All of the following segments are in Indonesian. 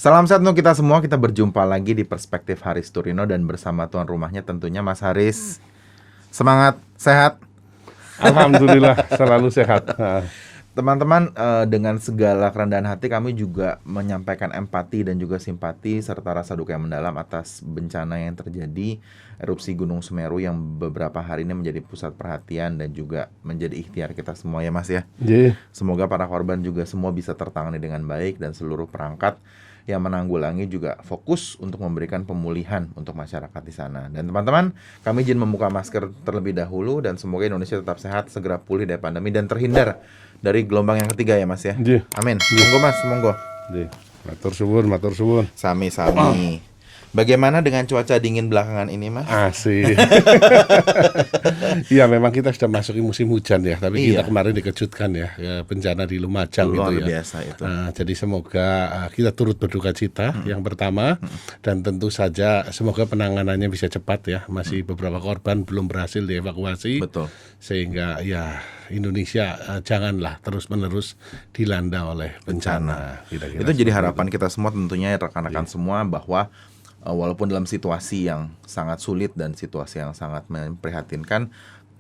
Salam sehat untuk kita semua. Kita berjumpa lagi di Perspektif Haris Turino dan bersama tuan rumahnya tentunya Mas Haris. Semangat, sehat. Alhamdulillah selalu sehat. Teman-teman, dengan segala kerendahan hati kami juga menyampaikan empati dan juga simpati serta rasa duka yang mendalam atas bencana yang terjadi erupsi Gunung Semeru yang beberapa hari ini menjadi pusat perhatian dan juga menjadi ikhtiar kita semua ya Mas ya. Semoga para korban juga semua bisa tertangani dengan baik dan seluruh perangkat yang menanggulangi juga fokus untuk memberikan pemulihan untuk masyarakat di sana. Dan teman-teman, kami izin membuka masker terlebih dahulu dan semoga Indonesia tetap sehat, segera pulih dari pandemi dan terhindar dari gelombang yang ketiga ya Mas ya. Amin. Monggo Mas, monggo. Matur suwun. Sami-sami. Bagaimana dengan cuaca dingin belakangan ini Mas? Asik. Iya memang kita sudah masuki musim hujan ya, tapi kita kemarin dikejutkan ya bencana di Lumajang luar itu ya. Biasa itu. Jadi semoga kita turut berduka cita yang pertama, dan tentu saja semoga penanganannya bisa cepat ya. Masih beberapa korban belum berhasil dievakuasi. Betul. Sehingga ya Indonesia janganlah terus-menerus dilanda oleh bencana. Itu jadi harapan kita semua tentunya rekan-rekan semua bahwa walaupun dalam situasi yang sangat sulit dan situasi yang sangat memprihatinkan,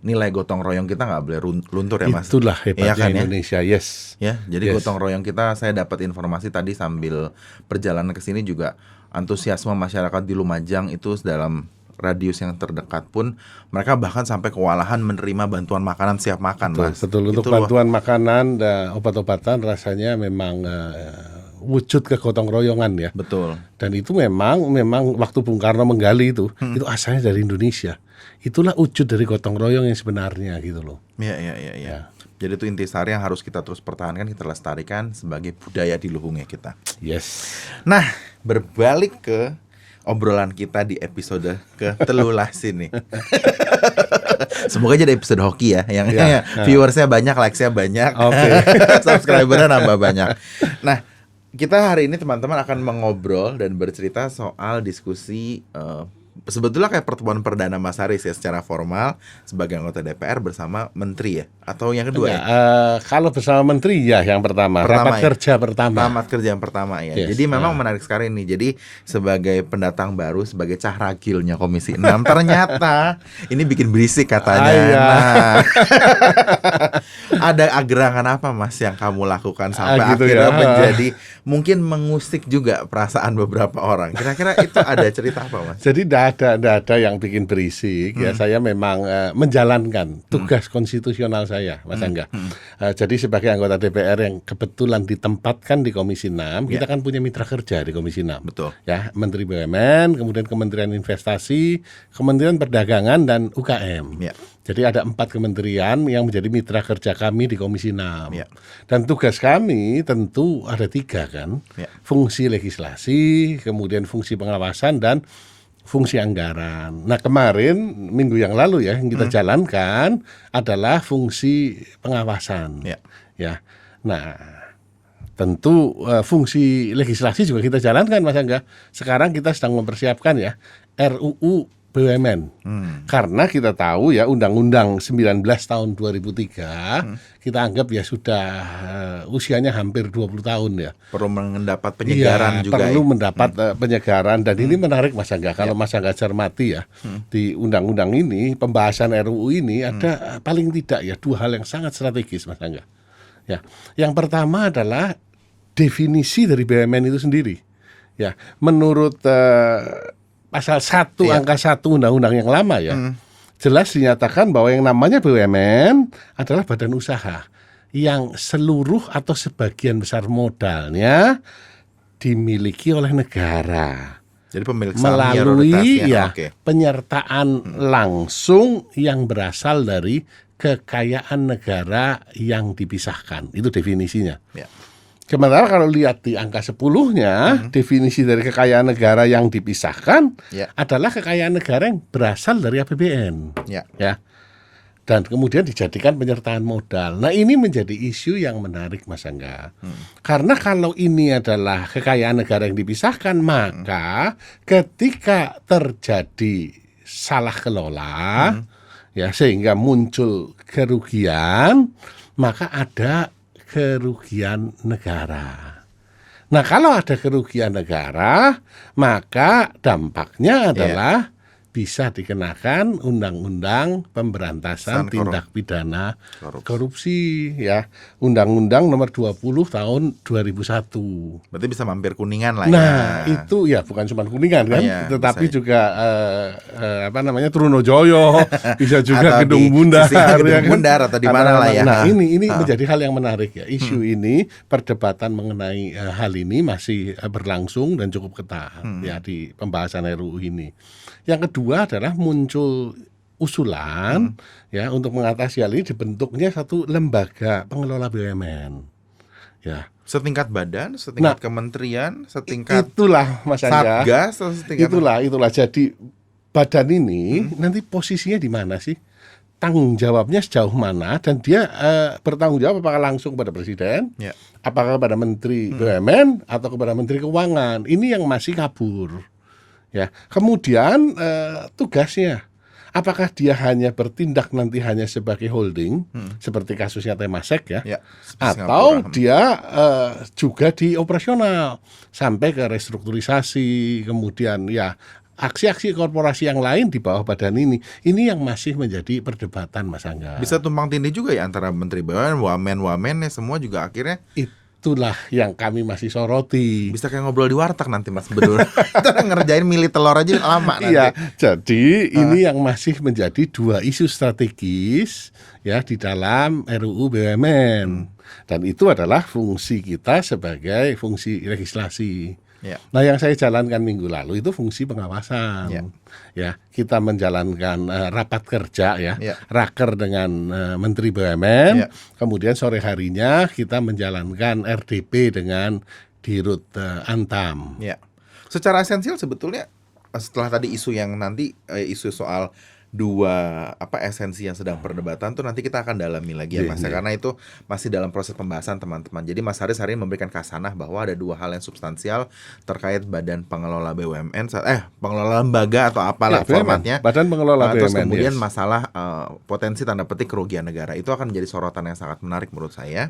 nilai gotong royong kita nggak boleh luntur ya Mas. Itulah hebatnya kan, Indonesia, yes. Ya, jadi gotong royong kita, saya dapat informasi tadi sambil perjalanan ke sini juga antusiasme masyarakat di Lumajang itu dalam radius yang terdekat pun mereka bahkan sampai kewalahan menerima bantuan makanan siap makan, Mas. Betul. Untuk bantuan makanan dan obat-obatan rasanya memang wujud kegotong royongan ya. Betul. Dan itu memang waktu Bung Karno menggali itu asalnya dari Indonesia. Itulah wujud dari gotong royong yang sebenarnya gitu loh. Iya. Jadi itu intisari yang harus kita terus pertahankan, kita lestarikan sebagai budaya di luhungnya kita. Yes. Nah, berbalik ke obrolan kita di episode ke-13 ini. Semoga jadi episode hoki ya, yang viewersnya banyak, likesnya banyak, subscribernya nambah banyak. Nah, kita hari ini teman-teman akan mengobrol dan bercerita soal diskusi sebetulnya kayak pertemuan perdana Mas Haris ya secara formal sebagai anggota DPR bersama menteri ya, atau yang kedua ya? Kalau bersama menteri ya yang pertama rapat kerja pertama. Rapat kerja yang pertama ya. Yes. Jadi memang menarik sekali nih. Jadi sebagai pendatang baru, sebagai cahragilnya Komisi 6 ternyata ini bikin berisik katanya. Nah, ada gerangan apa Mas yang kamu lakukan sampai gitu akhirnya ya? menjadi mungkin mengusik juga perasaan beberapa orang. Kira-kira itu ada cerita apa Mas? Jadi tidak ada yang bikin berisik ya. Saya memang menjalankan tugas konstitusional saya, Mas Angga. Jadi sebagai anggota DPR yang kebetulan ditempatkan di Komisi 6, kita kan punya mitra kerja di Komisi 6. Betul. Ya, Menteri BUMN, kemudian Kementerian Investasi, Kementerian Perdagangan dan UKM. Jadi ada 4 kementerian yang menjadi mitra kerja kami di Komisi 6. Dan tugas kami tentu ada 3 kan. Fungsi legislasi, kemudian fungsi pengawasan dan fungsi anggaran. Nah kemarin minggu yang lalu ya yang kita jalankan adalah fungsi pengawasan. Ya. Nah tentu fungsi legislasi juga kita jalankan Mas Angga. Sekarang kita sedang mempersiapkan ya RUU BUMN. Karena kita tahu ya Undang-Undang 19 tahun 2003 kita anggap ya sudah usianya hampir 20 tahun ya. Perlu mendapat penyegaran juga. Perlu mendapat penyegaran dan ini menarik Mas Angga. Kalau Mas Angga cermati ya di undang-undang ini, pembahasan RUU ini ada paling tidak ya 2 hal yang sangat strategis Mas Angga. Ya. Yang pertama adalah definisi dari BUMN itu sendiri. Ya, menurut Pasal 1 angka 1 undang-undang yang lama ya, jelas dinyatakan bahwa yang namanya BUMN adalah badan usaha yang seluruh atau sebagian besar modalnya dimiliki oleh negara. Jadi pemilik melalui penyertaan langsung yang berasal dari kekayaan negara yang dipisahkan. Itu definisinya. Sementara kalau lihat di angka 10-nya, definisi dari kekayaan negara yang dipisahkan adalah kekayaan negara yang berasal dari APBN. Ya. Dan kemudian dijadikan penyertaan modal. Nah ini menjadi isu yang menarik Mas Angga. Karena kalau ini adalah kekayaan negara yang dipisahkan, maka ketika terjadi salah kelola, ya sehingga muncul kerugian, maka ada kerugian negara. Nah, kalau ada kerugian negara, maka dampaknya adalah bisa dikenakan Undang-Undang Pemberantasan Tindak Pidana Korupsi ya. Undang-Undang nomor 20 tahun 2001. Berarti bisa mampir Kuningan lah Nah, ya. itu ya bukan cuma Kuningan kan, bisa tetapi ya. juga Trunojoyo, bisa juga Atau Gedung di Bundar, sisi Gedung ya kan? Bundar atau di mana lah ya. Nah, ini menjadi hal yang menarik ya. Isu ini, perdebatan mengenai hal ini masih berlangsung dan cukup ketat ya di pembahasan RUU ini. Yang kedua adalah muncul usulan ya untuk mengatasi hal ini dibentuknya satu lembaga pengelola BUMN. Ya. Setingkat badan, setingkat kementerian, setingkat itulah Mas Anja. Satgas, setingkat itulah. Jadi badan ini nanti posisinya di mana sih? Tanggung jawabnya sejauh mana, dan dia bertanggung jawab apakah langsung pada presiden, apakah kepada menteri BUMN atau kepada menteri keuangan. Ini yang masih kabur. Ya, kemudian tugasnya, apakah dia hanya bertindak nanti hanya sebagai holding, seperti kasusnya Temasek ya, atau dia juga di operasional sampai ke restrukturisasi, kemudian ya aksi-aksi korporasi yang lain di bawah badan ini yang masih menjadi perdebatan, Mas Angga. Bisa tumpang tindih juga ya antara menteri BUMN, wamen semua juga akhirnya. Itulah yang kami masih soroti. Bisa kayak ngobrol di warteg nanti Mas Bedul. Kita ngerjain milih telur aja lama nanti. Iya, jadi ini yang masih menjadi dua isu strategis ya di dalam RUU BUMN. Dan itu adalah fungsi kita sebagai fungsi legislasi. Nah, yang saya jalankan minggu lalu itu fungsi pengawasan. Ya, kita menjalankan rapat kerja ya, raker dengan Menteri BUMN. Kemudian sore harinya kita menjalankan RDP dengan Dirut Antam. Secara esensial sebetulnya setelah tadi isu yang nanti isu soal dua esensi yang sedang perdebatan tuh nanti kita akan dalami lagi ya Mas, karena itu masih dalam proses pembahasan teman-teman. Jadi Mas Haris hari ini memberikan kasanah bahwa ada dua hal yang substansial terkait badan pengelola BUMN, pengelola lembaga atau apalah formatnya, badan pengelola BUMN. Terus kemudian masalah potensi tanda petik kerugian negara itu akan menjadi sorotan yang sangat menarik menurut saya.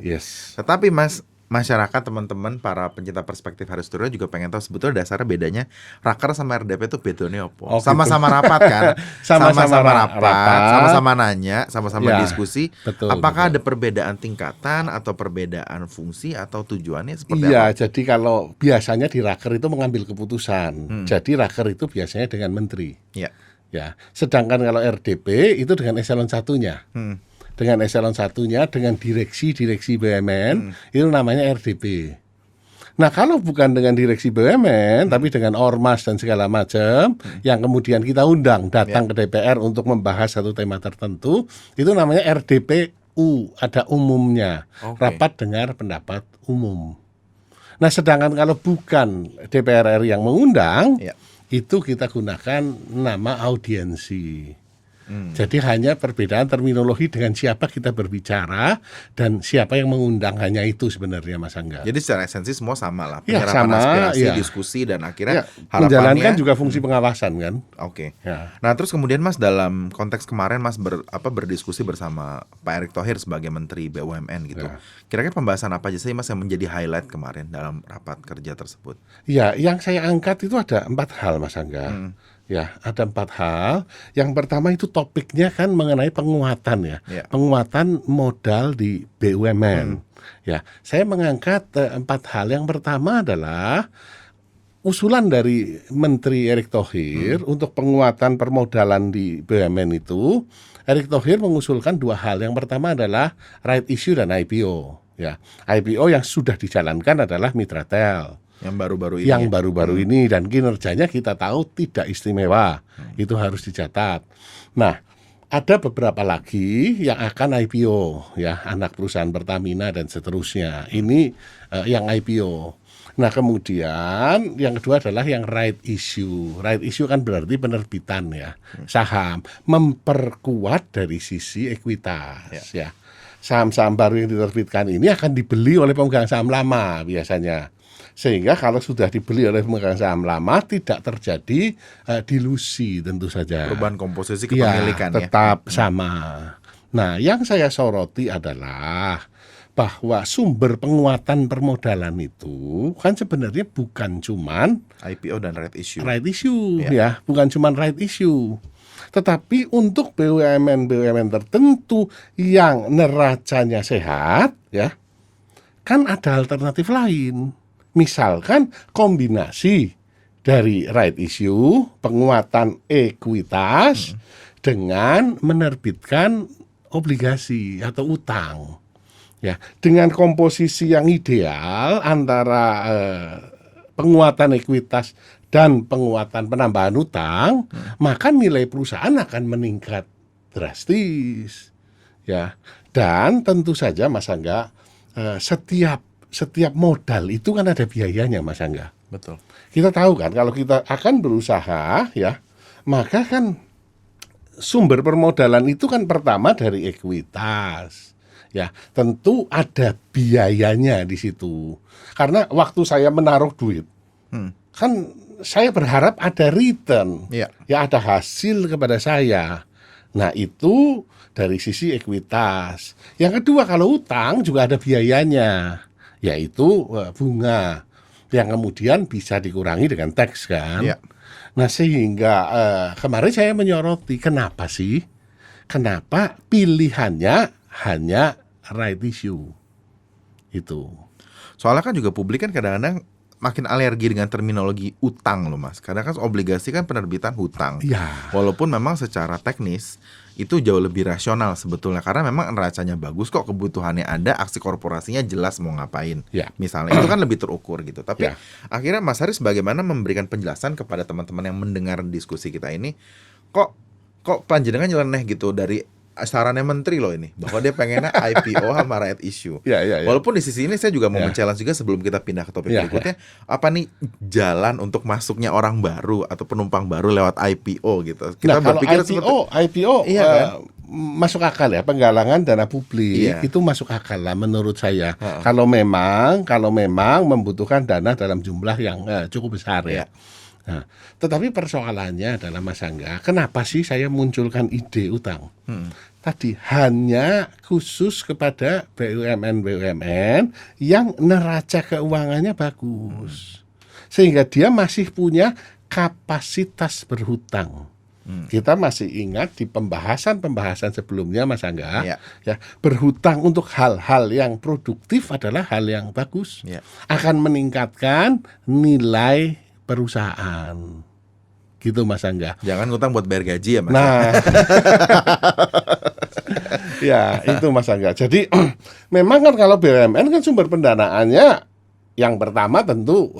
Tetapi masyarakat, teman-teman, para pencinta perspektif Haris Turyo juga pengen tahu sebetulnya dasarnya bedanya raker sama RDP itu bedanya apa? Sama-sama rapat kan? Sama-sama rapat, sama-sama nanya, sama-sama diskusi. Apakah ada perbedaan tingkatan atau perbedaan fungsi atau tujuannya seperti apa? Iya, jadi kalau biasanya di raker itu mengambil keputusan. Jadi raker itu biasanya dengan menteri. Ya, sedangkan kalau RDP itu dengan eselon 1-nya. Dengan eselon 1-nya, dengan direksi BUMN, itu namanya RDP. Nah, kalau bukan dengan direksi BUMN, tapi dengan ormas dan segala macam, yang kemudian kita undang datang ke DPR untuk membahas satu tema tertentu, itu namanya RDPU, ada umumnya, rapat dengar pendapat umum. Nah, sedangkan kalau bukan DPR RI yang mengundang, itu kita gunakan nama audiensi. Jadi hanya perbedaan terminologi dengan siapa kita berbicara dan siapa yang mengundang, hanya itu sebenarnya Mas Angga. Jadi secara esensi semua sama lah, penyerapan aspirasi, diskusi, dan akhirnya harapannya menjalankan juga fungsi pengawasan kan. Nah terus kemudian Mas dalam konteks kemarin Mas berdiskusi bersama Pak Erick Thohir sebagai Menteri BUMN gitu. Kira-kira pembahasan apa aja sih Mas yang menjadi highlight kemarin dalam rapat kerja tersebut? Ya, yang saya angkat itu ada 4 hal Mas Angga. Ya, ada 4 hal. Yang pertama itu topiknya kan mengenai penguatan ya, penguatan modal di BUMN. Ya, saya mengangkat 4 hal. Yang pertama adalah usulan dari Menteri Erick Thohir untuk penguatan permodalan di BUMN itu. Erick Thohir mengusulkan 2 hal. Yang pertama adalah right issue dan IPO. Ya, IPO yang sudah dijalankan adalah Mitratel. Yang baru-baru ini dan kinerjanya kita tahu tidak istimewa. Itu harus dicatat. Nah, ada beberapa lagi yang akan IPO ya, anak perusahaan Pertamina dan seterusnya. Ini yang IPO. Nah, kemudian yang kedua adalah yang right issue. Right issue kan berarti penerbitan ya, saham, memperkuat dari sisi ekuitas ya. Saham-saham baru yang diterbitkan ini akan dibeli oleh pemegang saham lama biasanya. Sehingga kalau sudah dibeli oleh pemegang saham lama tidak terjadi dilusi tentu saja. Perubahan komposisi kepemilikan tetap sama. Nah, yang saya soroti adalah bahwa sumber penguatan permodalan itu kan sebenarnya bukan cuman IPO dan right issue. right issue ya, bukan cuman right issue. Tetapi untuk BUMN tertentu yang neracanya sehat ya, kan ada alternatif lain. Misalkan kombinasi dari right issue, penguatan ekuitas dengan menerbitkan obligasi atau utang. Ya, dengan komposisi yang ideal antara penguatan ekuitas dan penguatan penambahan utang, maka nilai perusahaan akan meningkat drastis. Ya, dan tentu saja Mas Angga, setiap modal itu kan ada biayanya, Mas Angga. Betul. Kita tahu kan kalau kita akan berusaha ya, maka kan sumber permodalan itu kan pertama dari ekuitas. Ya, tentu ada biayanya di situ. Karena waktu saya menaruh duit, kan saya berharap ada return, ya ada hasil kepada saya. Nah, itu dari sisi ekuitas. Yang kedua, kalau utang juga ada biayanya, yaitu bunga yang kemudian bisa dikurangi dengan teks kan. Ya. Nah, sehingga kemarin saya menyoroti kenapa pilihannya hanya right issue itu. Soalnya kan juga publik kan kadang-kadang makin alergi dengan terminologi utang loh Mas. Karena kan obligasi kan penerbitan hutang. Ya. Walaupun memang secara teknis itu jauh lebih rasional sebetulnya. Karena memang neracanya bagus kok, kebutuhannya ada, aksi korporasinya jelas mau ngapain. Ya. Misalnya itu kan lebih terukur gitu. Tapi akhirnya Mas Haris bagaimana memberikan penjelasan kepada teman-teman yang mendengar diskusi kita ini, kok panjenengan nyeleneh gitu dari sarannya menteri loh ini, bahwa dia pengennya IPO sama right issue. Walaupun di sisi ini saya juga mau men-challenge juga sebelum kita pindah ke topik berikutnya, apa nih jalan untuk masuknya orang baru atau penumpang baru lewat IPO gitu. Kita berpikir IPO kan? Masuk akal ya, penggalangan dana publik itu masuk akal lah menurut saya. Kalau memang membutuhkan dana dalam jumlah yang cukup besar ya. Nah, tetapi persoalannya adalah Mas Angga, kenapa sih saya munculkan ide utang? Tadi hanya khusus kepada BUMN yang neraca keuangannya bagus, sehingga dia masih punya kapasitas berhutang. Kita masih ingat di pembahasan sebelumnya Mas Angga, ya berhutang untuk hal-hal yang produktif adalah hal yang bagus, akan meningkatkan nilai perusahaan. Gitu Mas Angga. Jangan ngutang buat bayar gaji ya Mas. Nah, ya itu Mas Angga. Jadi memang kan kalau BUMN kan sumber pendanaannya yang pertama tentu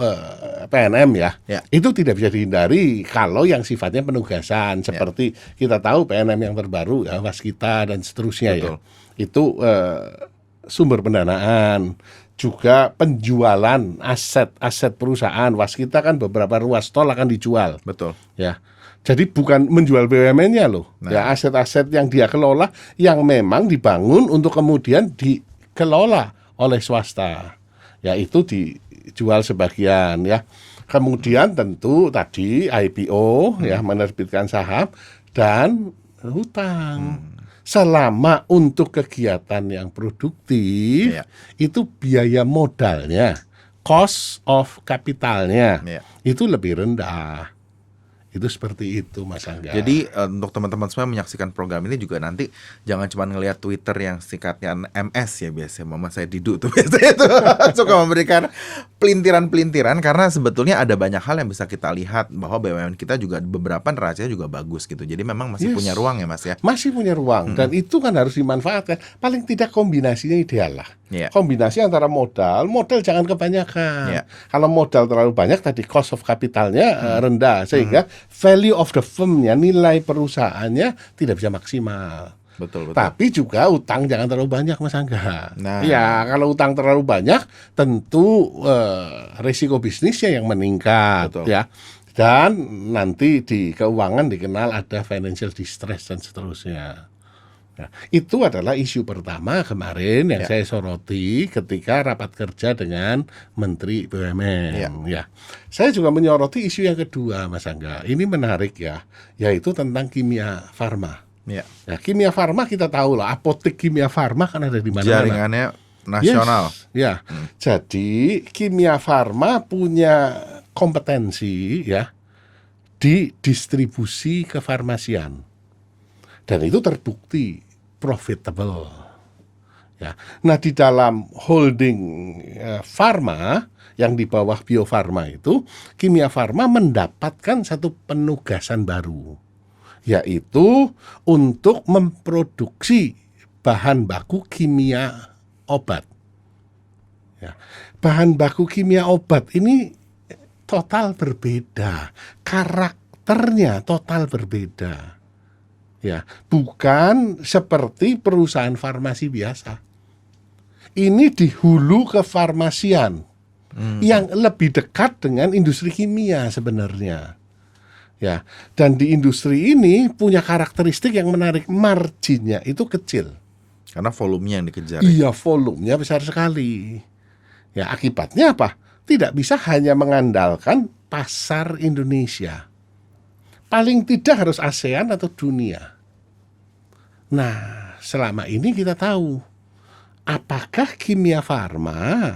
PNM ya. Itu tidak bisa dihindari kalau yang sifatnya penugasan seperti kita tahu PNM yang terbaru ya, Waskita dan seterusnya. Betul. Ya. Itu sumber pendanaan. Juga penjualan aset perusahaan. Waskita kan beberapa ruas tol akan dijual. Betul. Ya. Jadi bukan menjual BUMN-nya loh. Nah. Ya, aset-aset yang dia kelola yang memang dibangun untuk kemudian dikelola oleh swasta. Ya, itu dijual sebagian ya. Kemudian tentu tadi IPO ya, menerbitkan saham dan hutang. Selama untuk kegiatan yang produktif itu biaya modalnya, cost of capitalnya itu lebih rendah. Itu seperti itu Mas Angga. Jadi untuk teman-teman semua menyaksikan program ini juga nanti jangan cuma ngelihat Twitter yang singkatnya MS ya biasanya. Mama saya Didu tuh biasanya tuh suka memberikan pelintiran-pelintiran karena sebetulnya ada banyak hal yang bisa kita lihat bahwa BUMN kita juga beberapa neracanya juga bagus gitu. Jadi memang masih punya ruang ya Mas ya. Masih punya ruang dan itu kan harus dimanfaatkan. Paling tidak kombinasinya ideal lah. Kombinasi antara modal jangan kebanyakan. Kalau modal terlalu banyak tadi cost of capitalnya rendah sehingga value of the firm-nya, nilai perusahaannya tidak bisa maksimal. Betul. Tapi juga utang jangan terlalu banyak Mas Angga. Nah. Ya kalau utang terlalu banyak tentu risiko bisnisnya yang meningkat. Betul. Ya. Dan nanti di keuangan dikenal ada financial distress dan seterusnya. Nah, itu adalah isu pertama kemarin yang saya soroti ketika rapat kerja dengan Menteri BUMN. Ya, saya juga menyoroti isu yang kedua, Mas Angga. Ini menarik ya, yaitu tentang kimia farma. Ya. Ya, Kimia Farma kita tahu lah, apotek Kimia Farma kan ada di mana-mana. Jaringannya nasional. Yes, ya. Jadi Kimia Farma punya kompetensi ya di distribusi kefarmasian. Dan itu terbukti profitable. Ya. Nah, di dalam holding Farma yang di bawah Bio Farma itu, Kimia Farma mendapatkan satu penugasan baru, yaitu untuk memproduksi bahan baku kimia obat. Ya. Bahan baku kimia obat ini total berbeda, karakternya total berbeda. Ya, bukan seperti perusahaan farmasi biasa. Ini di hulu kefarmasian yang lebih dekat dengan industri kimia sebenarnya. Ya, dan di industri ini punya karakteristik yang menarik, marginnya itu kecil. Karena volumenya yang dikejar. Iya, volumenya besar sekali. Ya, akibatnya apa? Tidak bisa hanya mengandalkan pasar Indonesia. Paling tidak harus ASEAN atau dunia. Nah, selama ini kita tahu apakah Kimia Farma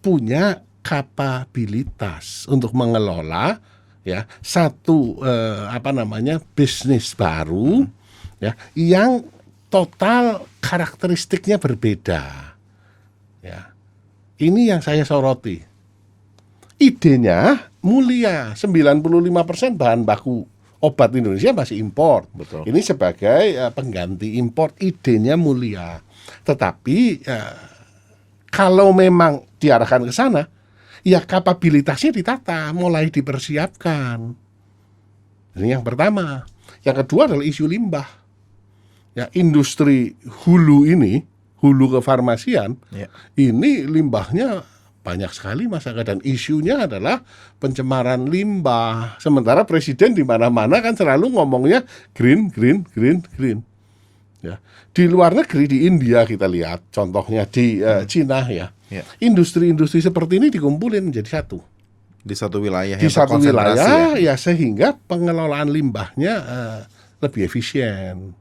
punya kapabilitas untuk mengelola ya satu bisnis baru ya yang total karakteristiknya berbeda. Ya. Ini yang saya soroti. Idenya mulia, 95% bahan baku obat Indonesia masih impor. Betul. Ini sebagai pengganti impor, idenya mulia. Tetapi kalau memang diarahkan ke sana, ya kapabilitasnya ditata, mulai dipersiapkan. Ini yang pertama. Yang kedua adalah isu limbah. Ya, industri hulu ini, hulu kefarmasian, ini limbahnya banyak sekali masyarakat, dan isunya adalah pencemaran limbah. Sementara presiden di mana-mana kan selalu ngomongnya green. Ya. Di luar negeri, di India kita lihat contohnya di Cina ya. Industri-industri seperti ini dikumpulin menjadi satu. Di satu wilayah. Di satu wilayah ya sehingga pengelolaan limbahnya lebih efisien.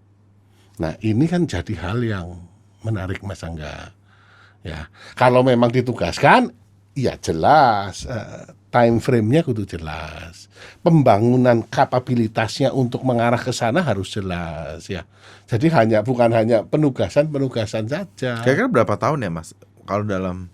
Nah, ini kan jadi hal yang menarik, Mas Angga. Ya, kalau memang ditugaskan, ya jelas time frame-nya kudu jelas. Pembangunan kapabilitasnya untuk mengarah ke sana harus jelas ya. Jadi bukan hanya penugasan saja. Kira-kira berapa tahun ya, Mas? Kalau dalam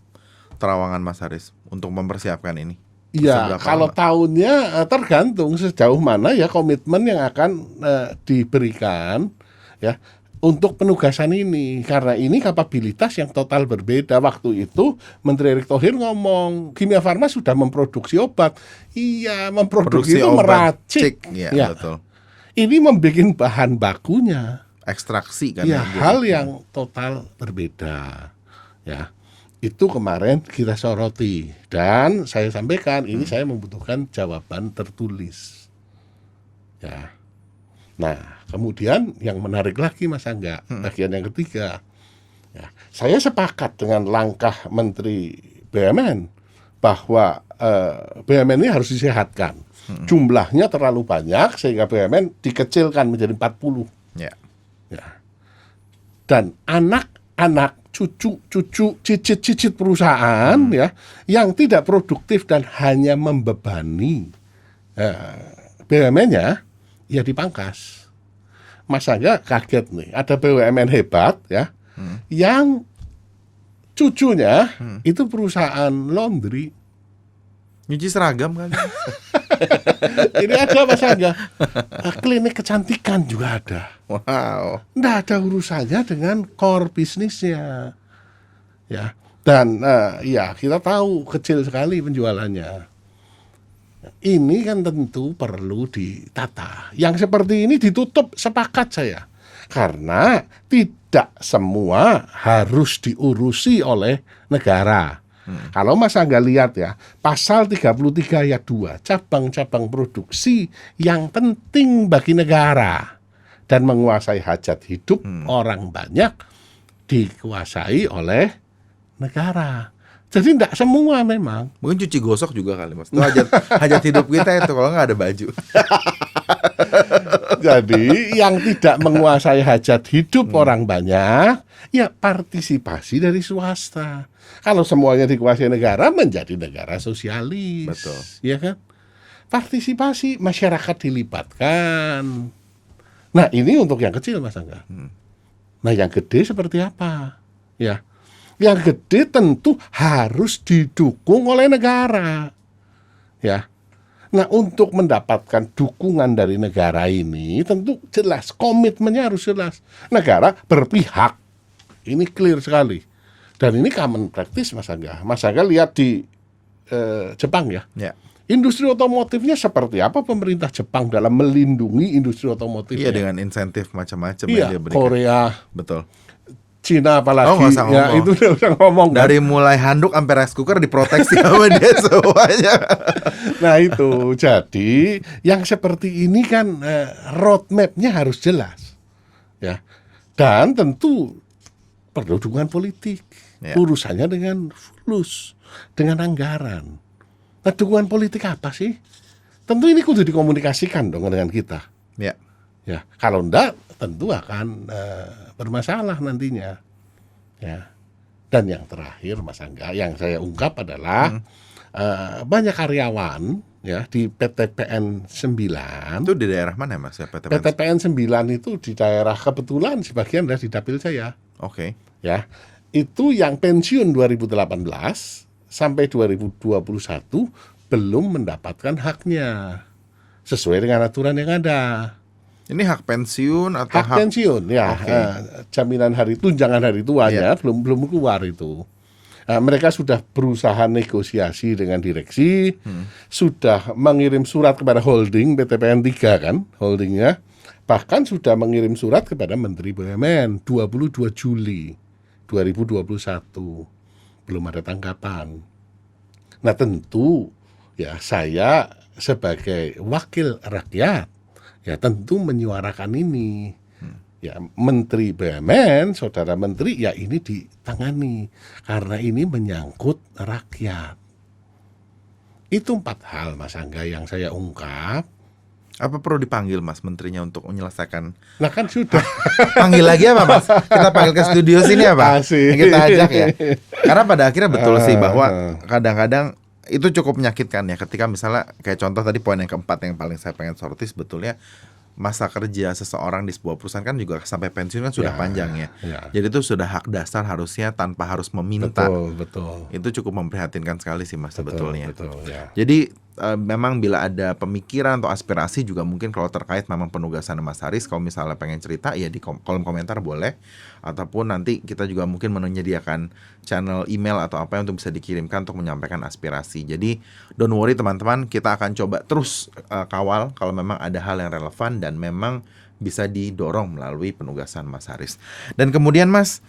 terawangan Mas Haris untuk mempersiapkan ini? Iya, kalau tahunnya tergantung sejauh mana ya komitmen yang akan diberikan ya untuk penugasan ini, karena ini kapabilitas yang total berbeda. Waktu itu Menteri Erick Thohir ngomong Kimia Farma sudah memproduksi obat. Iya, memproduksi itu meracik. Ya, betul. Ini membuat bahan bakunya, ekstraksi kan. Ya, hal yang total berbeda. Ya, itu kemarin kita soroti dan saya sampaikan ini saya membutuhkan jawaban tertulis. Ya. Nah, kemudian yang menarik lagi Mas Angga, bagian yang ketiga, ya, saya sepakat dengan langkah Menteri BUMN bahwa BUMN ini harus disehatkan. Jumlahnya terlalu banyak sehingga BUMN dikecilkan menjadi 40. Ya. Ya. Dan anak-anak, cucu, cicit perusahaan ya yang tidak produktif dan hanya membebani BUMN-nya, ya dipangkas. Mas Angga kaget nih, ada BUMN hebat ya, yang cucunya itu perusahaan laundry. Nyuci seragam kan? Ini ada Mas Angga, klinik kecantikan juga ada. Wow. Nggak ada urusannya dengan core bisnisnya. Ya, dan ya kita tahu kecil sekali penjualannya. Ini kan tentu perlu ditata. Yang seperti ini ditutup, sepakat saya. Karena tidak semua harus diurusi oleh negara. Kalau Mas Angga lihat ya, pasal 33 ayat 2, cabang-cabang produksi yang penting bagi negara dan menguasai hajat hidup orang banyak dikuasai oleh negara. Jadi tidak semua memang. Mungkin cuci gosok juga kali Mas. Itu hajat hidup kita itu kalau nggak ada baju. Jadi yang tidak menguasai hajat hidup orang banyak, ya partisipasi dari swasta. Kalau semuanya dikuasai negara, menjadi negara sosialis. Betul. Ya kan? Partisipasi masyarakat dilibatkan. Nah, ini untuk yang kecil, Mas Angga. Nah, yang gede seperti apa? Ya, yang gede tentu harus didukung oleh negara. Ya. Nah, untuk mendapatkan dukungan dari negara ini tentu jelas, komitmennya harus jelas. Negara berpihak. Ini clear sekali. Dan ini common practice, Mas Angga. Mas Angga lihat di Jepang ya. Industri otomotifnya seperti apa pemerintah Jepang dalam melindungi industri otomotif? Iya, dengan insentif macam-macam yang dia berikan. Korea, betul. Cina apalagi, ya itu udah ngomong. Dari mulai handuk sampai rice cooker diproteksi sama dia semuanya. Nah itu, jadi yang seperti ini kan roadmap-nya harus jelas, ya. Dan tentu perlu dukungan politik. Urusannya dengan fulus, dengan anggaran. Nah, dukungan politik apa sih? Tentu ini kudu dikomunikasikan dong dengan kita. Ya, kalau enggak tentu akan bermasalah nantinya. Ya. Dan yang terakhir, Mas Angga, yang saya ungkap adalah banyak karyawan ya di PTPN 9. Itu di daerah mana, Mas? PTPN 9 itu di daerah, kebetulan sebagian dari di dapil saya. Oke. Ya. Itu yang pensiun 2018 sampai 2021 belum mendapatkan haknya sesuai dengan aturan yang ada. Ini hak pensiun atau hak pensiun ya, jaminan tunjangan hari tuanya belum keluar itu. Mereka sudah berusaha negosiasi dengan direksi, sudah mengirim surat kepada holding PTPN 3 kan, holdingnya, bahkan sudah mengirim surat kepada Menteri BUMN 22 Juli 2021. Belum ada tanggapan. Nah tentu ya saya sebagai wakil rakyat ya tentu menyuarakan ini. Ya Menteri BUMN, Saudara Menteri, ya ini ditangani karena ini menyangkut rakyat. Itu 4 hal, Mas Angga, yang saya ungkap. Apa perlu dipanggil, Mas, menterinya untuk menyelesaikan? Nah kan sudah. Panggil lagi apa, Mas? Kita panggil ke studio sini apa? Kita ajak ya. Karena pada akhirnya betul sih bahwa kadang-kadang itu cukup menyakitkan ya, ketika misalnya kayak contoh tadi poin yang keempat yang paling saya pengen soroti, sebetulnya masa kerja seseorang di sebuah perusahaan kan juga sampai pensiun kan sudah panjang ya. Jadi itu sudah hak dasar harusnya tanpa harus meminta. Betul. Itu cukup memprihatinkan sekali sih, Mas, sebetulnya. Ya. Jadi memang bila ada pemikiran atau aspirasi juga mungkin kalau terkait memang penugasan Mas Haris, kalau misalnya pengen cerita ya di kolom komentar boleh, ataupun nanti kita juga mungkin menyediakan channel email atau apa yang untuk bisa dikirimkan untuk menyampaikan aspirasi. Jadi don't worry teman-teman, kita akan coba terus kawal kalau memang ada hal yang relevan dan memang bisa didorong melalui penugasan Mas Haris. Dan kemudian, Mas,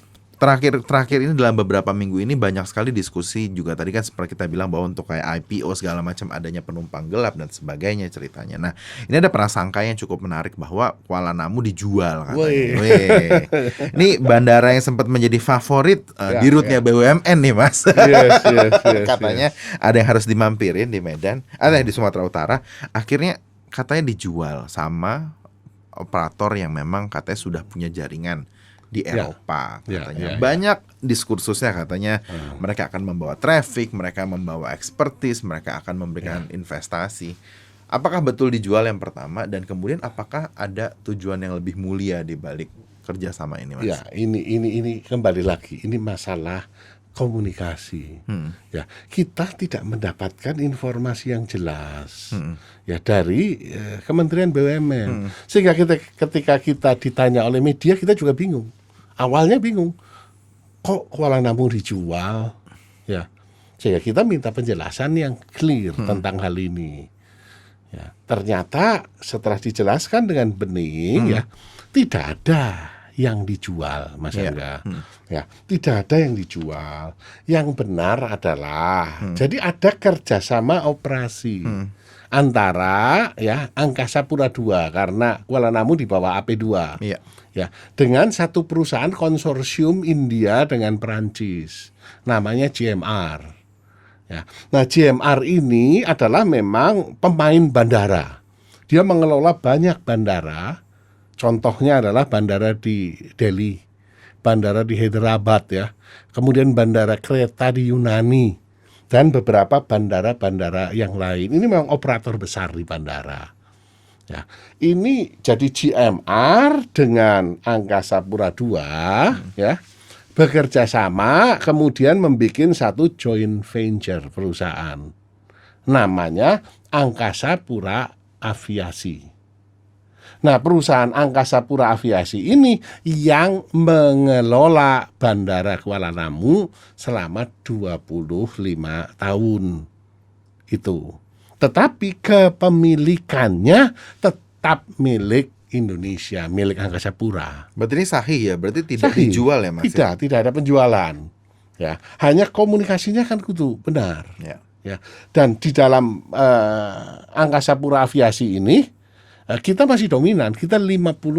terakhir ini dalam beberapa minggu ini banyak sekali diskusi juga, tadi kan seperti kita bilang bahwa untuk kayak IPO segala macam adanya penumpang gelap dan sebagainya ceritanya. Nah, ini ada prasangka yang cukup menarik bahwa Kuala Namu dijual katanya. Ini bandara yang sempat menjadi favorit di route-nya BUMN nih, Mas. Yes, katanya ada yang harus dimampirin di Medan, ada yang di Sumatera Utara. Akhirnya katanya dijual sama operator yang memang katanya sudah punya jaringan di Eropa katanya. Banyak diskursusnya katanya mereka akan membawa traffic, mereka membawa expertise, mereka akan memberikan investasi. Apakah betul dijual yang pertama, dan kemudian apakah ada tujuan yang lebih mulia di balik kerjasama ini, Mas? Ya, ini kembali lagi, ini masalah komunikasi. Ya, kita tidak mendapatkan informasi yang jelas ya dari Kementerian BUMN. Sehingga ketika kita ditanya oleh media, kita juga bingung. Awalnya bingung, kok Kuala Namu dijual? Ya, sehingga kita minta penjelasan yang clear tentang hal ini. Ya, ternyata setelah dijelaskan dengan bening, ya tidak ada yang dijual, Mas Angga. Ya, tidak ada yang dijual. Yang benar adalah jadi ada kerjasama operasi antara ya Angkasa Pura II, karena Kuala Namu di bawah AP2. Ya, dengan satu perusahaan konsorsium India dengan Perancis, namanya GMR. Ya, nah GMR ini adalah memang pemain bandara. Dia mengelola banyak bandara. Contohnya adalah bandara di Delhi, bandara di Hyderabad ya. Kemudian bandara Kreta di Yunani dan beberapa bandara-bandara yang lain. Ini memang operator besar di bandara. Ya, ini jadi GMR dengan Angkasa Pura II ya, bekerja sama kemudian membuat satu joint venture perusahaan. Namanya Angkasa Pura Aviasi. Nah, perusahaan Angkasa Pura Aviasi ini yang mengelola Bandara Kuala Namu selama 25 tahun. Itu. Tetapi kepemilikannya tetap milik Indonesia, milik Angkasa Pura. Berarti ini sahih ya, berarti tidak Sahih. dijual ya Mas? Tidak ada penjualan. Ya, hanya komunikasinya kan kudu benar. Ya. Dan di dalam Angkasa Pura Aviasi ini kita masih dominan, kita 51%.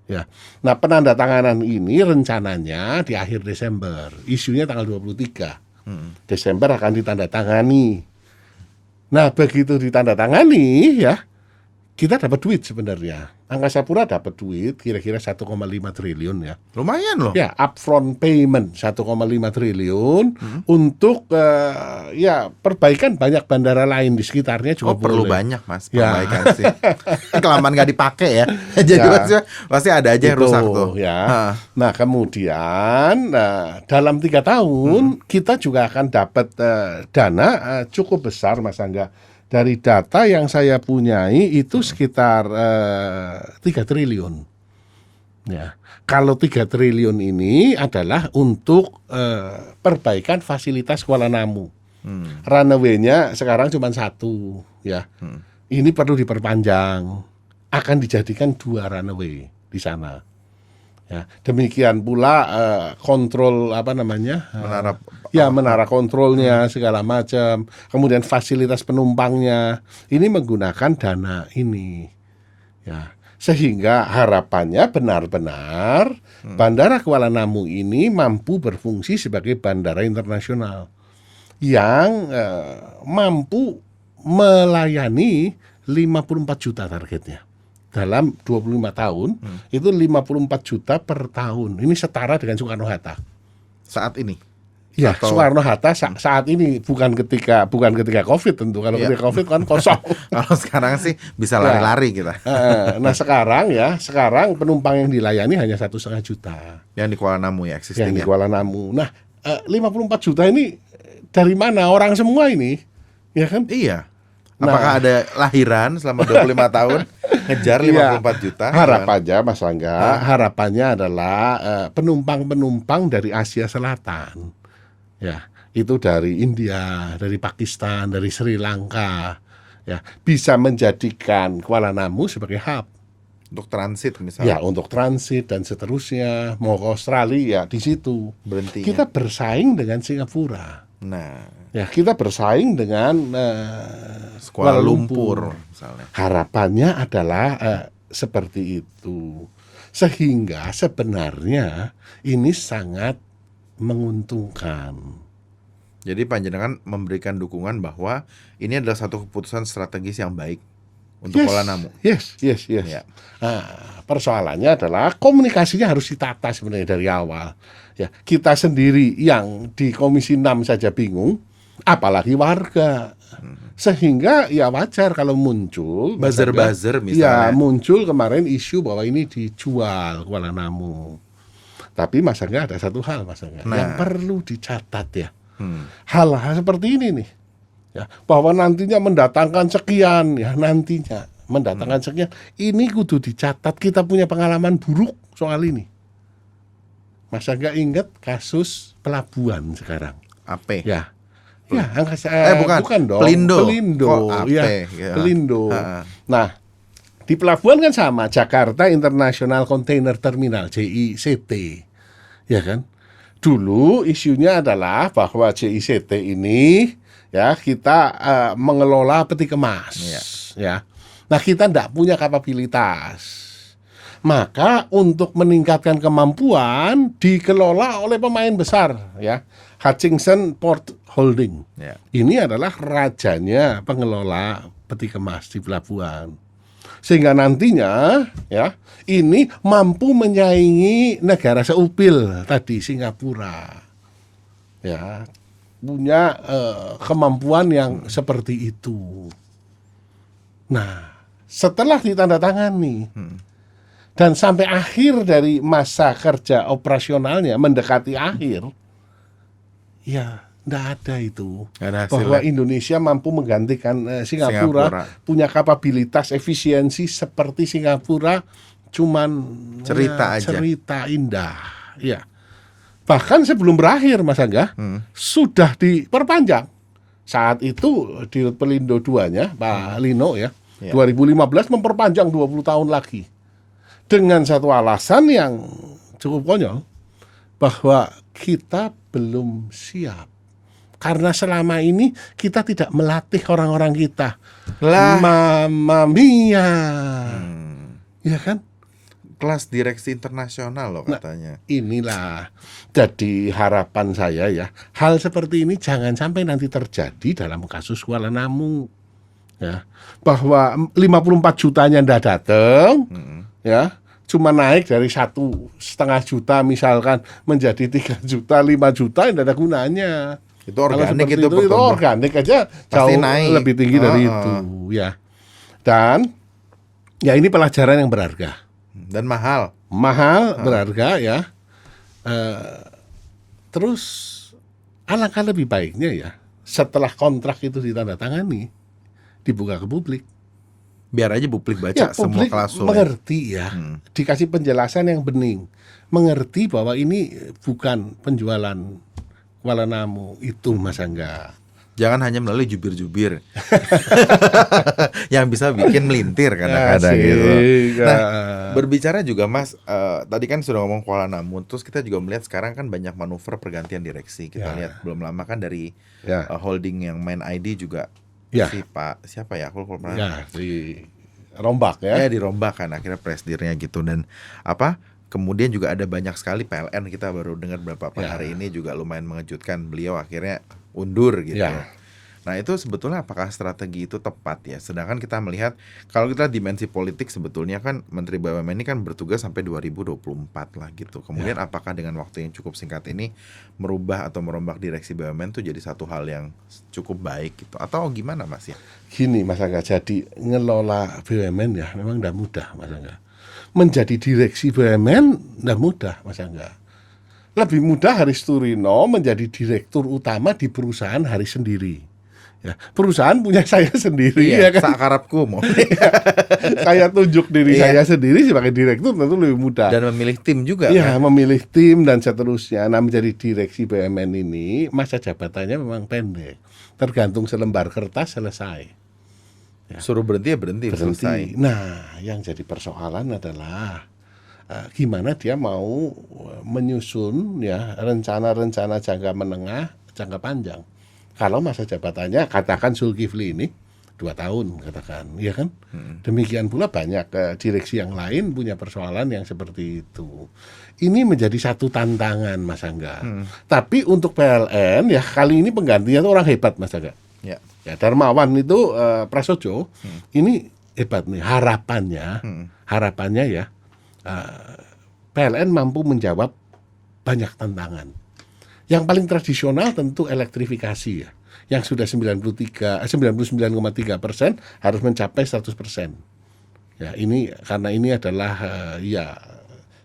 Ya. Nah, penandatanganan ini rencananya di akhir Desember, isunya tanggal 23. Desember akan ditandatangani. Nah, begitu ditandatangani ya, kita dapat duit sebenarnya. Angkasa Pura dapat duit kira-kira 1,5 triliun ya. Lumayan loh. Ya, upfront payment 1,5 triliun untuk ya perbaikan banyak bandara lain di sekitarnya juga perlu boleh. banyak Mas perbaikan sih. Kelamaan nggak dipakai ya. Jadi pasti ada aja yang rusak tuh. Ya. Nah, kemudian dalam 3 tahun kita juga akan dapat dana cukup besar Mas Angga. Dari data yang saya punyai itu sekitar 3 triliun. Ya, kalau 3 triliun ini adalah untuk perbaikan fasilitas Kuala Namu. Runway-nya sekarang cuma 1, ya. Ini perlu diperpanjang. Akan dijadikan 2 runway di sana. Ya, demikian pula kontrol menara kontrolnya segala macam, kemudian fasilitas penumpangnya ini menggunakan dana ini, ya, sehingga harapannya benar-benar Bandara Kuala Namu ini mampu berfungsi sebagai bandara internasional yang mampu melayani 54 juta targetnya. Dalam 25 tahun itu 54 juta per tahun. Ini setara dengan Soekarno-Hatta saat ini. Ya, Soekarno-Hatta saat ini bukan ketika Covid tentu. Kalau ketika Covid kan kosong. Kalau sekarang sih bisa lari-lari kita. Nah, sekarang penumpang yang dilayani hanya 1,5 juta. Yang di Kuala Namu ya existing. Yang di Kuala Namu. Nah, 54 juta ini dari mana? Orang semua ini, ya kan? Iya. Apakah ada lahiran selama 25 tahun ngejar 54 juta? Harapannya Mas Angga, harapannya adalah penumpang-penumpang dari Asia Selatan. Ya, itu dari India, dari Pakistan, dari Sri Lanka, ya, bisa menjadikan Kuala Namu sebagai hub untuk transit misalnya. Ya, untuk transit dan seterusnya, mau ke Australia ya di situ. Berhentinya. Kita bersaing dengan Singapura. Nah, ya, kita bersaing dengan Kuala Lumpur misalnya. Harapannya adalah seperti itu. Sehingga sebenarnya ini sangat menguntungkan. Jadi panjenengan memberikan dukungan bahwa ini adalah satu keputusan strategis yang baik untuk Kuala Namu. Yes. Ya. Nah, persoalannya adalah komunikasinya harus ditata sebenarnya dari awal. Ya, kita sendiri yang di Komisi 6 saja bingung, apalagi warga. Sehingga ya wajar kalau muncul buzzer misalnya. Ya, muncul kemarin isu bahwa ini dijual Kuala Namu. Tapi Mas Angga ada satu hal Mas Angga yang perlu dicatat ya. Hal-hal seperti ini nih. Ya, bahwa nantinya mendatangkan sekian ya, mendatangkan sekian. Ini kudu dicatat, kita punya pengalaman buruk soal ini. Mas Angga ingat kasus pelabuhan sekarang. AP. Ya. Ya, bukan dong. Pelindo. Ya, Pelindo. Nah, di pelabuhan kan sama, Jakarta International Container Terminal, JICT. Ya kan? Dulu isunya adalah bahwa JICT ini ya kita mengelola peti kemas. Ya. Nah, kita tidak punya kapabilitas. Maka untuk meningkatkan kemampuan dikelola oleh pemain besar ya, Hutchison Port Holding. Ini adalah rajanya pengelola peti kemas di pelabuhan. Sehingga nantinya ya ini mampu menyaingi negara seupil tadi Singapura. Ya, punya kemampuan yang seperti itu. Nah, setelah ditandatangani dan sampai akhir dari masa kerja operasionalnya mendekati akhir, ya nggak ada itu. Nggak ada Bahwa hasilnya. Indonesia mampu menggantikan Singapura, punya kapabilitas efisiensi seperti Singapura, cuman Cerita aja. cerita indah. Ya. Bahkan sebelum berakhir Mas Angga, sudah diperpanjang. Saat itu di Pelindo 2-nya Pak Lino ya, 2015 memperpanjang 20 tahun lagi. Dengan satu alasan yang cukup konyol, bahwa kita belum siap. Karena selama ini kita tidak melatih orang-orang kita. Lah. Mamma mia. Ya kan? Kelas direksi internasional loh katanya. Inilah jadi harapan saya ya, hal seperti ini jangan sampai nanti terjadi dalam kasus Kuala Namu ya, bahwa 54 jutanya ndak datang ya, cuma naik dari 1,5 juta misalkan menjadi 3 juta, 5 juta tidak ada gunanya. Itu organik, itu organik aja pasti jauh naik. lebih tinggi dari itu ya. Dan ya ini pelajaran yang berharga. Dan mahal. Berharga ya. Terus alangkah lebih baiknya ya setelah kontrak itu ditandatangani dibuka ke publik. Biar aja publik baca Ya, semua publik klausul. mengerti ya, dikasih penjelasan yang bening, mengerti bahwa ini bukan penjualan Kuala Namu itu Mas Angga. Jangan hanya melalui jubir-jubir yang bisa bikin melintir kadang-kadang gitu. Nah, berbicara juga Mas, tadi kan sudah ngomong Kuala Namu, terus kita juga melihat sekarang kan banyak manuver pergantian direksi. Kita lihat belum lama kan dari holding yang Main ID juga si Pak siapa ya? Aku lupa. Si Rombak ya. Ya dirombak kan akhirnya presidirnya gitu, dan kemudian juga ada banyak sekali PLN, kita baru dengar beberapa hari ini juga lumayan mengejutkan, beliau akhirnya undur gitu. Nah itu sebetulnya apakah strategi itu tepat ya? Sedangkan kita melihat kalau kita dimensi politik sebetulnya kan Menteri BUMN ini kan bertugas sampai 2024 lah gitu. Kemudian apakah dengan waktu yang cukup singkat ini merubah atau merombak direksi BUMN itu jadi satu hal yang cukup baik gitu? Atau gimana Mas ya? Gini Mas Angga, jadi ngelola BUMN ya memang tidak mudah Mas Angga. Menjadi direksi BUMN tidak mudah Mas Angga. Lebih mudah Haris Turino menjadi direktur utama di perusahaan Haris sendiri. Ya, perusahaan punya saya sendiri ya kan. Sakarapku mau. Saya tunjuk diri saya sendiri sebagai direktur tentu lebih mudah. Dan memilih tim juga ya, kan? memilih tim dan seterusnya. Nah, menjadi direksi BUMN ini masa jabatannya memang pendek. Tergantung selembar kertas selesai. Ya. Suruh berhenti ya berhenti. Selesai. Nah, yang jadi persoalan adalah gimana dia mau menyusun ya rencana-rencana jangka menengah, jangka panjang. Kalau masa jabatannya katakan Zulkifli ini 2 tahun katakan, ya kan? Demikian pula banyak direksi yang lain punya persoalan yang seperti itu. Ini menjadi satu tantangan Mas Angga. Tapi untuk PLN ya kali ini penggantinya itu orang hebat Mas Angga. Ya, Darmawan itu Prasojo ini hebat nih, harapannya ya PLN mampu menjawab banyak tantangan. Yang paling tradisional tentu elektrifikasi ya, yang sudah 99,3% harus mencapai 100%. Ya, ini karena ini adalah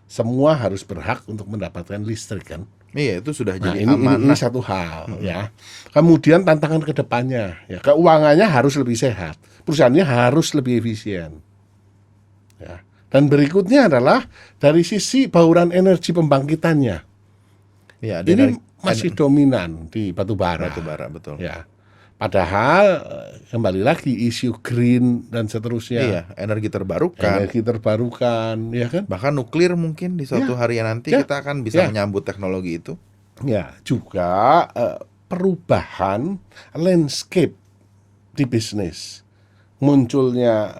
semua harus berhak untuk mendapatkan listrik kan. Iya, itu sudah jadi amanah. Ini satu hal ya. Kemudian tantangan ke depannya ya, keuangannya harus lebih sehat, perusahaannya harus lebih efisien. Ya. Dan berikutnya adalah dari sisi bauran energi pembangkitannya. Ya, ini masih dominan di batu bara. Batu bara, betul. Ya. Padahal kembali lagi isu green dan seterusnya. Iya, energi terbarukan, ya kan? Bahkan nuklir mungkin di suatu hari nanti kita akan bisa menyambut teknologi itu. Ya, juga perubahan landscape di bisnis. Munculnya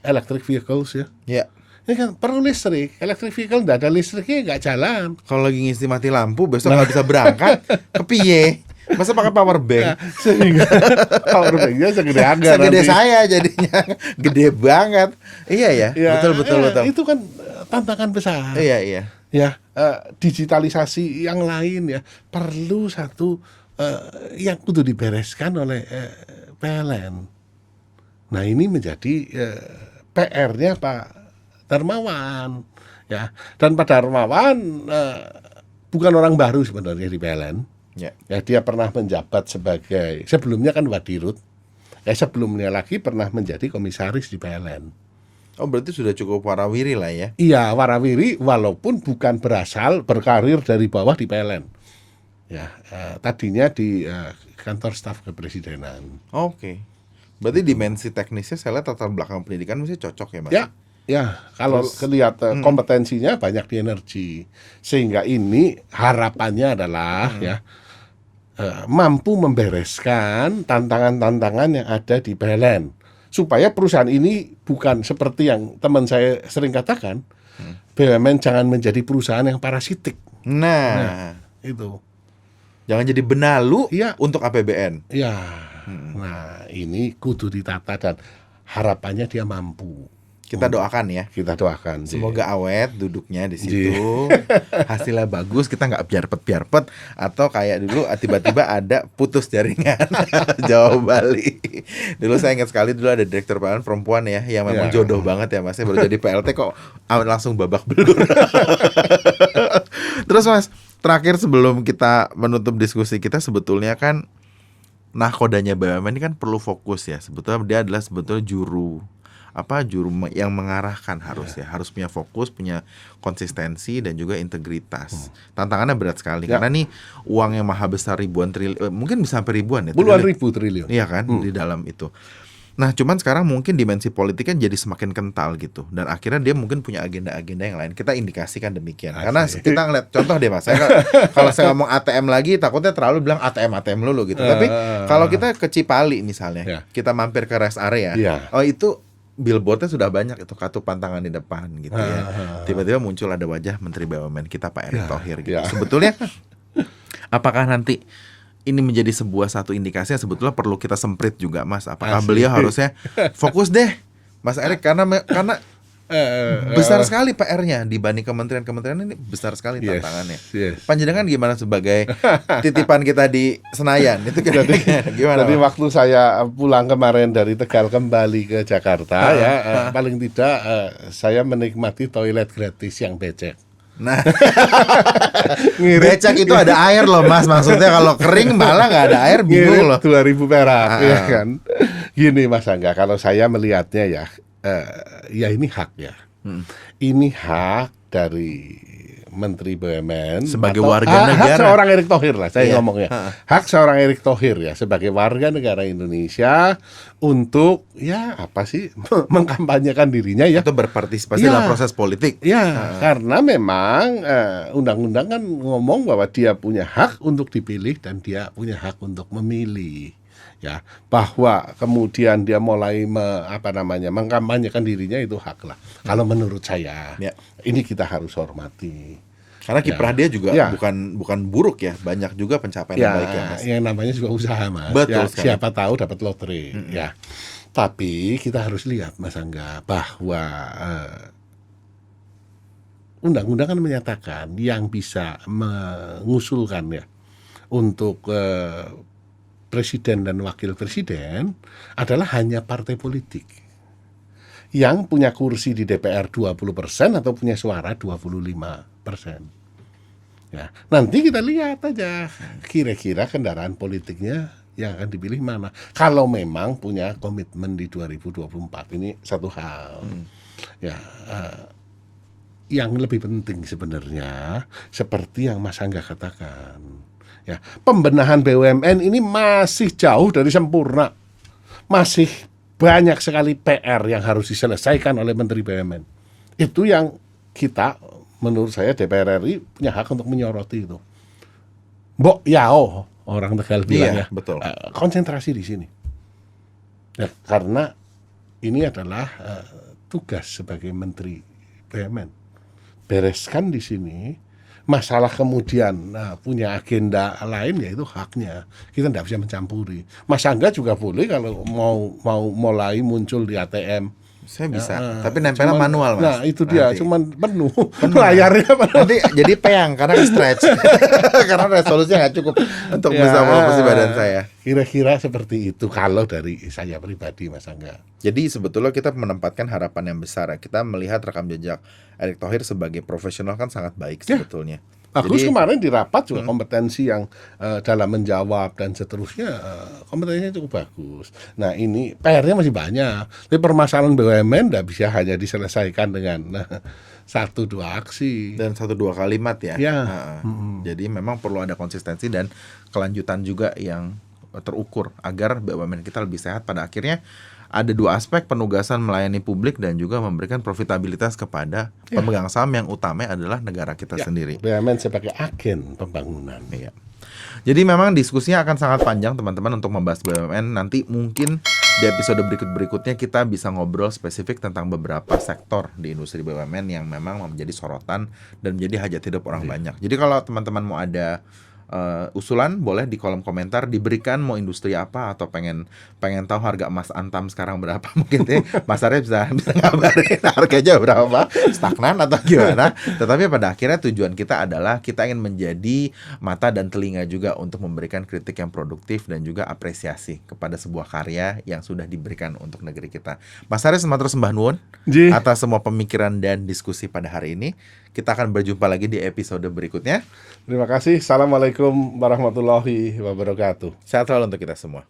electric vehicles ya. Ya. Ini kan perlu listrik. Electric vehicle nggak ada listriknya nggak jalan. Kalau lagi ngisi mati lampu besok nggak bisa berangkat, kepiye? Masa pakai power bank? Sehingga power bank-nya segede anggar Segede nanti. saya jadinya. Gede banget. Iya ya, Ya, betul. itu kan tantangan besar. Iya. Ya, digitalisasi yang lain ya perlu satu yang kudu dibereskan oleh PLN. Nah, ini menjadi PR-nya Pak Darmawan, ya. Dan Pak Darmawan bukan orang baru sebenarnya di PLN. Ya. Ya, dia pernah menjabat sebagai, sebelumnya kan Wadirut. Sebelumnya lagi pernah menjadi komisaris di PLN. Oh, berarti sudah cukup warawiri lah ya. Iya, warawiri walaupun bukan berkarir dari bawah di PLN. Ya, tadinya di kantor staf kepresidenan. Oke. Berarti dimensi teknisnya saya lihat latar belakang pendidikan mesti cocok ya, Mas? Ya, kalau Terus, lihat kompetensinya banyak di energi. Sehingga ini harapannya adalah ya mampu membereskan tantangan-tantangan yang ada di PLN. Supaya perusahaan ini bukan seperti yang teman saya sering katakan, BUMN jangan menjadi perusahaan yang parasitik. Nah, Itu. jangan jadi benalu Iya. untuk APBN. Ya, nah ini kudu ditata dan harapannya dia mampu. Kita doakan ya. Kita doakan. Semoga awet duduknya di situ, hasilnya bagus, kita nggak biarpet atau kayak dulu tiba-tiba ada putus jaringan Jawa Bali. Dulu saya ingat sekali dulu ada direktur PLN perempuan ya, yang memang jodoh banget ya Mas, baru jadi PLT kok langsung babak belur. Terus Mas, terakhir sebelum kita menutup diskusi kita, sebetulnya kan nahkodanya BUMN ini kan perlu fokus ya. Sebetulnya dia adalah juru yang mengarahkan harus punya fokus, punya konsistensi dan juga integritas. Tantangannya berat sekali karena nih uang yang maha besar ribuan triliun, mungkin bisa sampai ribuan ya, puluhan ribu triliun. Iya kan di dalam itu. Nah, cuman sekarang mungkin dimensi politik kan jadi semakin kental gitu, dan akhirnya dia mungkin punya agenda-agenda yang lain. Kita indikasikan demikian. Karena kita ngeliat contoh deh Mas, kalau saya ngomong ATM lagi takutnya terlalu bilang ATM lulu gitu. Tapi kalau kita ke Cipali misalnya, kita mampir ke rest area, oh itu billboardnya sudah banyak itu, katup pantangan di depan gitu ya. Tiba-tiba muncul ada wajah Menteri BUMN kita Pak Erick Thohir gitu. Sebetulnya apakah nanti ini menjadi satu indikasi yang sebetulnya perlu kita semprit juga Mas? Apakah beliau harusnya fokus deh Mas Erick, karena besar sekali PR-nya dibanding kementerian-kementerian ini, besar sekali tantangannya. Panjenengan gimana sebagai titipan kita di Senayan itu gimana? Jadi waktu saya pulang kemarin dari Tegal kembali ke Jakarta paling tidak saya menikmati toilet gratis yang becek. Nah, becek itu ada air loh Mas, maksudnya kalau kering malah nggak ada air, bingung loh. 2.000 perak ya kan. Gini Mas Angga, kalau saya melihatnya ya ini hak ya. Ini hak dari Menteri BUMN sebagai warga negara. Hak seorang Erick Thohir lah saya ngomongnya. Hak seorang Erick Thohir ya sebagai warga negara Indonesia untuk mengkampanyekan dirinya ya, atau berpartisipasi dalam proses politik. Ya, karena memang undang-undang kan ngomong bahwa dia punya hak untuk dipilih dan dia punya hak untuk memilih. Ya, bahwa kemudian dia mulai mengkampanyekan dirinya itu hak lah. Kalau menurut saya, ini kita harus hormati. Karena kiprah dia juga bukan buruk ya, banyak juga pencapaian yang baik ya Mas. Yang namanya juga usaha Mas. Betul ya, siapa tahu dapat lotre. Ya, tapi kita harus lihat Mas Angga bahwa undang-undang kan menyatakan yang bisa mengusulkan ya untuk presiden dan wakil presiden adalah hanya partai politik yang punya kursi di DPR 20% atau punya suara 25%. Ya, nanti kita lihat aja kira-kira kendaraan politiknya yang akan dipilih mana. Kalau memang punya komitmen di 2024, ini satu hal. Ya, yang lebih penting sebenarnya seperti yang Mas Angga katakan. Ya, pembenahan BUMN ini masih jauh dari sempurna. Masih banyak sekali PR yang harus diselesaikan oleh Menteri BUMN. Itu yang kita, menurut saya DPR RI punya hak untuk menyoroti itu. Mbok yao, orang Tegal bilang betul. Konsentrasi di sini. Ya, karena ini adalah tugas sebagai Menteri BUMN. Bereskan di sini masalah kemudian punya agenda lain, ya itu haknya. Kita tidak bisa mencampuri. Mas Angga juga boleh kalau mau mulai muncul di ATM. Saya bisa, tapi nempelnya manual, Mas. Nah, itu dia, Nanti. cuman penuh. Layarnya penuh. Nanti jadi peyang karena stretch. Karena resolusinya nggak cukup untuk bisa memposisi badan saya. Kira-kira seperti itu kalau dari saya pribadi, Mas Angga. Jadi sebetulnya kita menempatkan harapan yang besar. Kita melihat rekam jejak Erick Thohir sebagai profesional kan sangat baik sebetulnya. Bagus. Jadi, kemarin di rapat juga kompetensi yang dalam menjawab dan seterusnya, kompetensinya cukup bagus. Nah, ini PR-nya masih banyak. Tapi permasalahan BUMN tidak bisa hanya diselesaikan dengan 1-2 aksi dan 1-2 kalimat ya. Ya. Jadi memang perlu ada konsistensi dan kelanjutan juga yang terukur agar BUMN kita lebih sehat. Pada akhirnya ada 2 aspek, penugasan melayani publik dan juga memberikan profitabilitas kepada pemegang saham yang utamanya adalah negara kita sendiri. BUMN sebagai agen pembangunan. Iya. Jadi memang diskusinya akan sangat panjang teman-teman untuk membahas BUMN. Nanti mungkin di episode berikutnya kita bisa ngobrol spesifik tentang beberapa sektor di industri BUMN yang memang menjadi sorotan dan menjadi hajat hidup orang banyak. Jadi kalau teman-teman mau ada usulan, boleh di kolom komentar diberikan mau industri apa atau pengen tahu harga emas Antam sekarang berapa, mungkin Mas Arya bisa ngabarin harganya berapa, stagnan atau gimana. Tetapi pada akhirnya tujuan kita adalah kita ingin menjadi mata dan telinga juga untuk memberikan kritik yang produktif dan juga apresiasi kepada sebuah karya yang sudah diberikan untuk negeri kita. Mas Arya sematur sembah nuwun atas semua pemikiran dan diskusi pada hari ini. Kita akan berjumpa lagi di episode berikutnya. Terima kasih. Assalamualaikum warahmatullahi wabarakatuh. Sehat selalu untuk kita semua.